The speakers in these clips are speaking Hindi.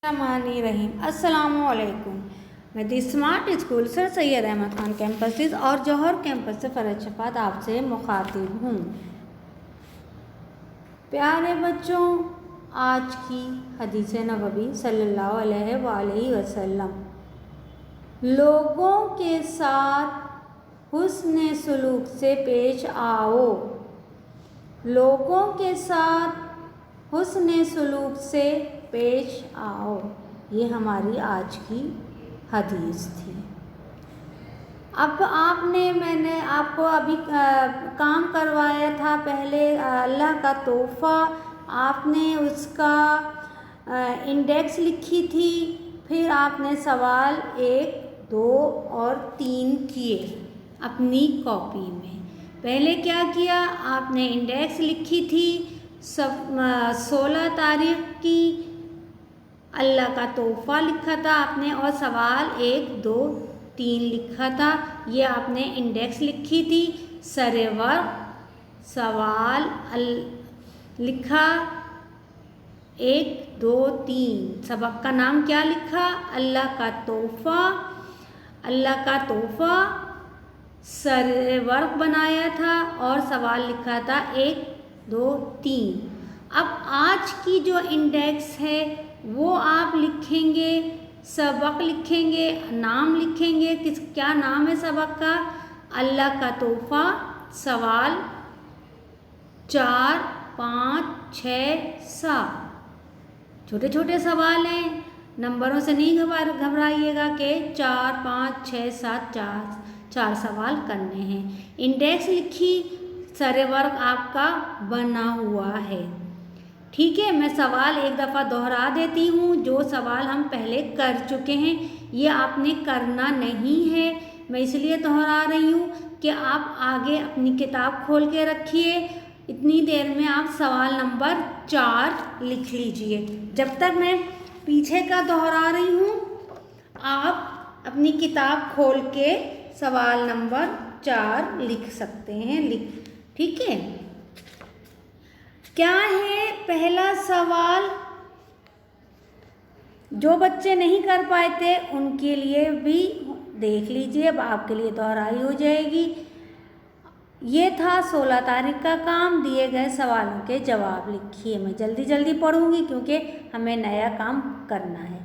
रहीम अस्सलामुअलैकुम। मैं the smart school sir Syed Ahmad Khan campus और जौहर कैंपस से फ़रज शफात आपसे मुखातिब हूँ। प्यारे बच्चों, आज की हदीस नबवी सल्लल्लाहु अलैहि वसल्लम, लोगों के साथ हुस्न सलूक से पेश आओ। लोगों के साथ हुस्न सलूक से पेश आओ, ये हमारी आज की हदीस थी। अब मैंने आपको अभी काम करवाया था। पहले अल्लाह का तोहफ़ा, आपने उसका इंडेक्स लिखी थी। फिर आपने सवाल 1, 2 और 3 किए अपनी कॉपी में। पहले क्या किया, आपने इंडेक्स लिखी थी 16 तारीख की, अल्लाह का तोहफ़ा लिखा था आपने, और सवाल 1, 2, 3 लिखा था। ये आपने इंडेक्स लिखी थी। सरेवर सवाल लिखा 1, 2, 3। सबक का नाम क्या लिखा, अल्लाह का तोहफ़ा। अल्लाह का तोहफ़ा सरवर्क बनाया था और सवाल लिखा था 1, 2, 3। अब आज की जो इंडेक्स है वो आप लिखेंगे, सबक लिखेंगे, नाम लिखेंगे। क्या नाम है सबक का, अल्लाह का तोहफ़ा। सवाल 4, 5, 6, 7। छोटे छोटे सवाल हैं, नंबरों से नहीं घबराइएगा कि 4, 5, 6, 7 चार सवाल करने हैं। इंडेक्स लिखी, सरवर्क आपका बना हुआ है। ठीक है, मैं सवाल एक दफ़ा दोहरा देती हूँ। जो सवाल हम पहले कर चुके हैं ये आपने करना नहीं है, मैं इसलिए दोहरा रही हूँ कि आप आगे अपनी किताब खोल के रखिए। इतनी देर में आप सवाल नंबर 4 लिख लीजिए। जब तक मैं पीछे का दोहरा रही हूँ, आप अपनी किताब खोल के सवाल नंबर 4 लिख सकते हैं। ठीक है, क्या है पहला सवाल। जो बच्चे नहीं कर पाए थे उनके लिए भी देख लीजिए, अब आपके लिए दोहराई हो जाएगी। ये था 16 तारीख का काम। दिए गए सवालों के जवाब लिखिए। मैं जल्दी जल्दी पढ़ूंगी क्योंकि हमें नया काम करना है।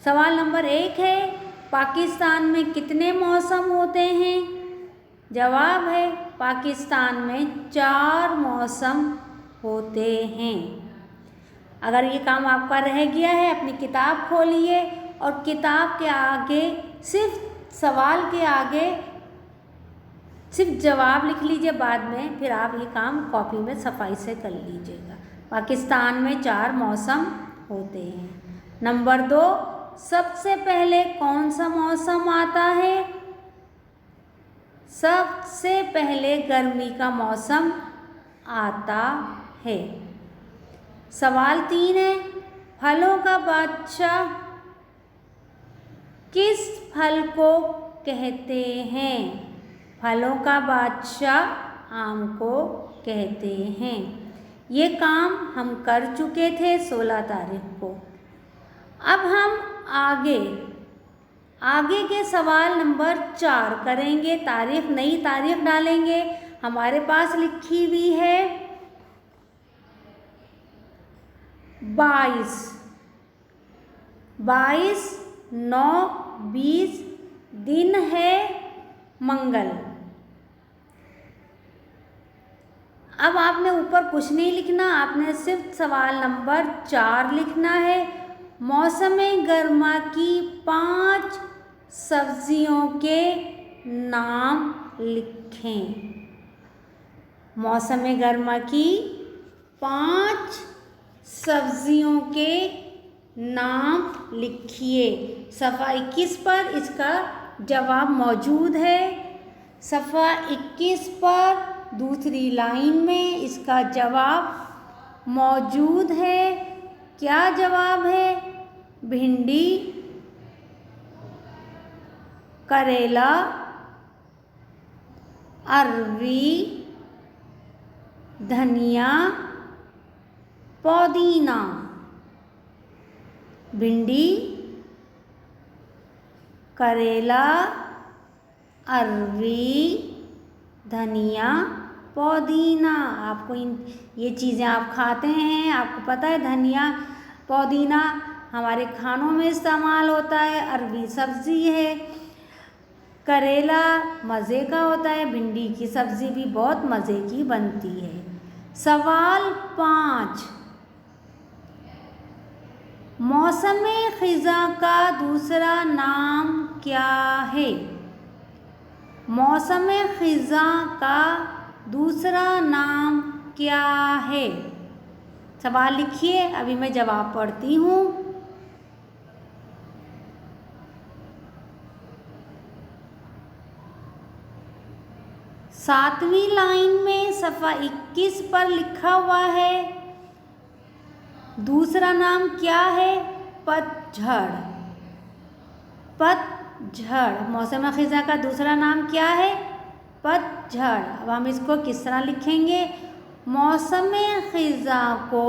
सवाल नंबर 1 है, पाकिस्तान में कितने मौसम होते हैं। जवाब है, पाकिस्तान में 4 मौसम होते हैं। अगर ये काम आपका रह गया है, अपनी किताब खोलिए और किताब के आगे सिर्फ सवाल के आगे सिर्फ जवाब लिख लीजिए। बाद में फिर आप ये काम कॉपी में सफाई से कर लीजिएगा। पाकिस्तान में 4 मौसम होते हैं। नंबर 2, सबसे पहले कौन सा मौसम आता है। सबसे पहले गर्मी का मौसम आता है। सवाल 3 है, फलों का बादशाह किस फल को कहते हैं। फलों का बादशाह आम को कहते हैं। ये काम हम कर चुके थे 16 तारीख को। अब हम आगे के सवाल नंबर 4 करेंगे। तारीख, नई तारीख डालेंगे। हमारे पास लिखी हुई है 22/9/20 दिन है मंगल। अब आपने ऊपर कुछ नहीं लिखना, आपने सिर्फ सवाल नंबर 4 लिखना है। मौसम गर्मा की 5 सब्जियों के नाम लिखें। मौसम गर्मा की 5 सब्जियों के नाम लिखिए। सफ़ा 21 पर इसका जवाब मौजूद है। सफ़ा 21 पर दूसरी लाइन में इसका जवाब मौजूद है। क्या जवाब है, भिंडी, करेला, अरवी, धनिया, पुदीना। भिंडी, करेला, अरवी, धनिया, पुदीना। आपको ये चीज़ें आप खाते हैं, आपको पता है धनिया पुदीना हमारे खानों में इस्तेमाल होता है। अरवी सब्ज़ी है, करेला मज़े का होता है, भिंडी की सब्ज़ी भी बहुत मज़े की बनती है। सवाल 5, मौसम ख़िज़ा का दूसरा नाम क्या है? मौसम ख़िज़ा का दूसरा नाम क्या है? सवाल लिखिए, अभी मैं जवाब पढ़ती हूँ। सातवीं लाइन में सफ़ा 21 पर लिखा हुआ है, दूसरा नाम क्या है? पतझड़। पतझड़, मौसम ख़िज़ा का दूसरा नाम क्या है? पतझड़। अब हम इसको किस तरह लिखेंगे? मौसम ख़िज़ा को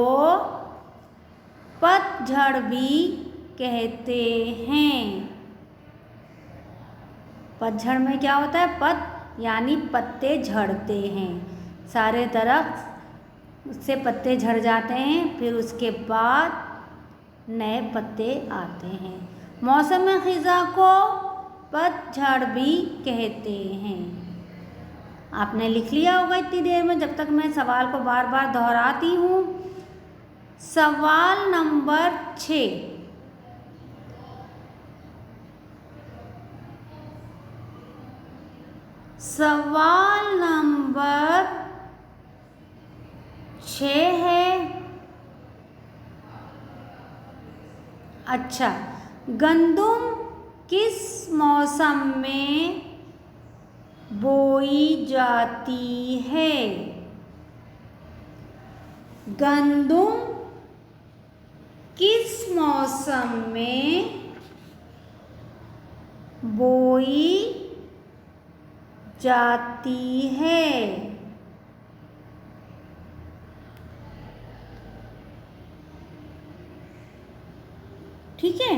पतझड़ भी कहते हैं। पतझड़ में क्या होता है? पत यानी पत्ते झड़ते हैं, सारे दरख्त उससे पत्ते झड़ जाते हैं, फिर उसके बाद नए पत्ते आते हैं। मौसम ख़िज़ा को पतझड़ भी कहते हैं। आपने लिख लिया होगा इतनी देर में, जब तक मैं सवाल को बार बार दोहराती हूँ। सवाल नंबर 6, सवाल नंबर 6 है। अच्छा, गंदुम किस मौसम में बोई जाती है? गंदुम किस मौसम में बोई जाती है? ठीक है,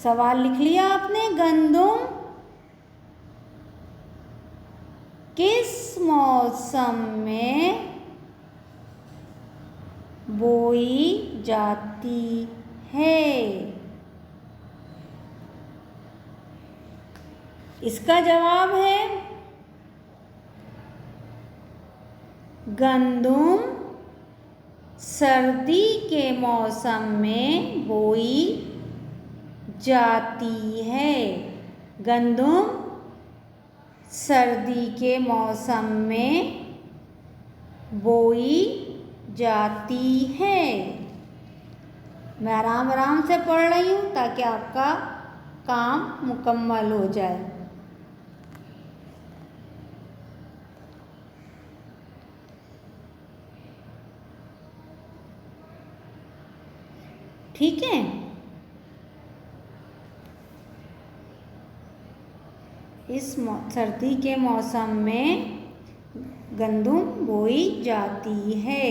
सवाल लिख लिया आपने। गंदुम किस मौसम में बोई जाती है? इसका जवाब है गंदुम सर्दी के मौसम में बोई जाती है। गंदुम सर्दी के मौसम में बोई जाती है। मैं आराम आराम से पढ़ रही हूँ ताकि आपका काम मुकम्मल हो जाए। ठीक है, इस सर्दी के मौसम में गंदुम बोई जाती है।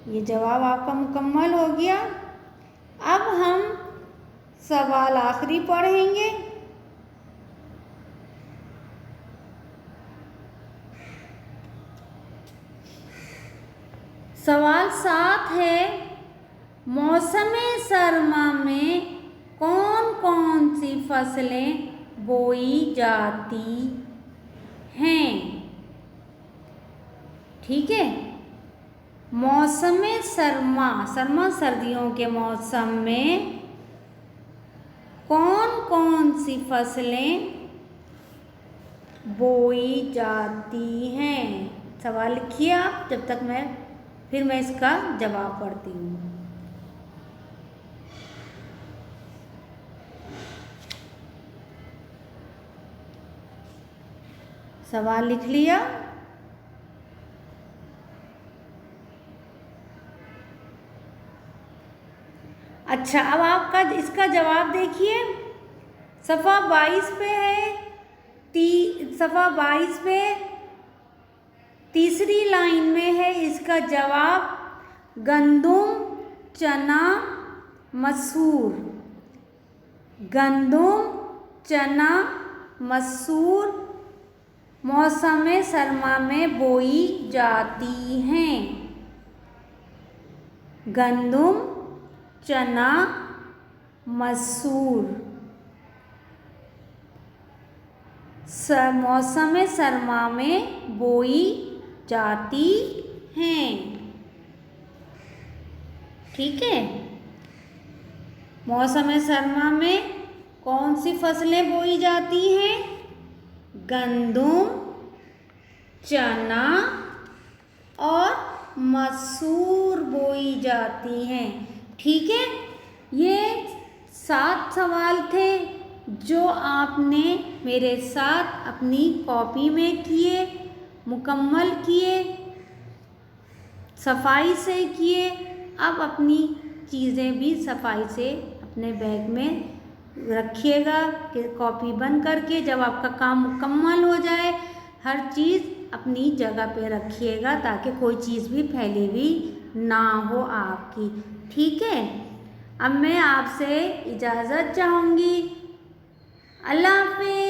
ये जवाब आपका मुकम्मल हो गया। अब हम सवाल आखिरी पढ़ेंगे। सवाल 7 है, मौसम सरमा में कौन कौन सी फसलें बोई जाती हैं? ठीक है, मौसम सरमा, सरमा सर्दियों के मौसम में कौन कौन सी फसलें बोई जाती हैं? सवाल लिखिए आप, जब तक फिर मैं इसका जवाब पढ़ती हूँ। सवाल लिख लिया? अच्छा, अब आपका इसका जवाब देखिए। सफ़ा 22 पे है, सफ़ा 22 पे तीसरी लाइन में है इसका जवाब गंदुम, चना, मसूर। गंदुम, चना, मसूर मौसम सरमा में बोई जाती हैं। गंदुम, चना, मसूर मौसम सरमा में बोई जाती हैं। ठीक है, मौसम सरमा में कौन सी फसलें बोई जाती हैं? गंदुम, चना और मसूर बोई जाती हैं। ठीक है, ये 7 सवाल थे जो आपने मेरे साथ अपनी कॉपी में किए, मुकम्मल किए, सफाई से किए। अब अपनी चीज़ें भी सफाई से अपने बैग में रखिएगा कि कॉपी बंद करके जब आपका काम मुकम्मल हो जाए हर चीज़ अपनी जगह पे रखिएगा ताकि कोई चीज़ भी फैली हुई ना हो आपकी। ठीक है, अब मैं आपसे इजाज़त चाहूँगी। अल्लाह हाफ़िज़।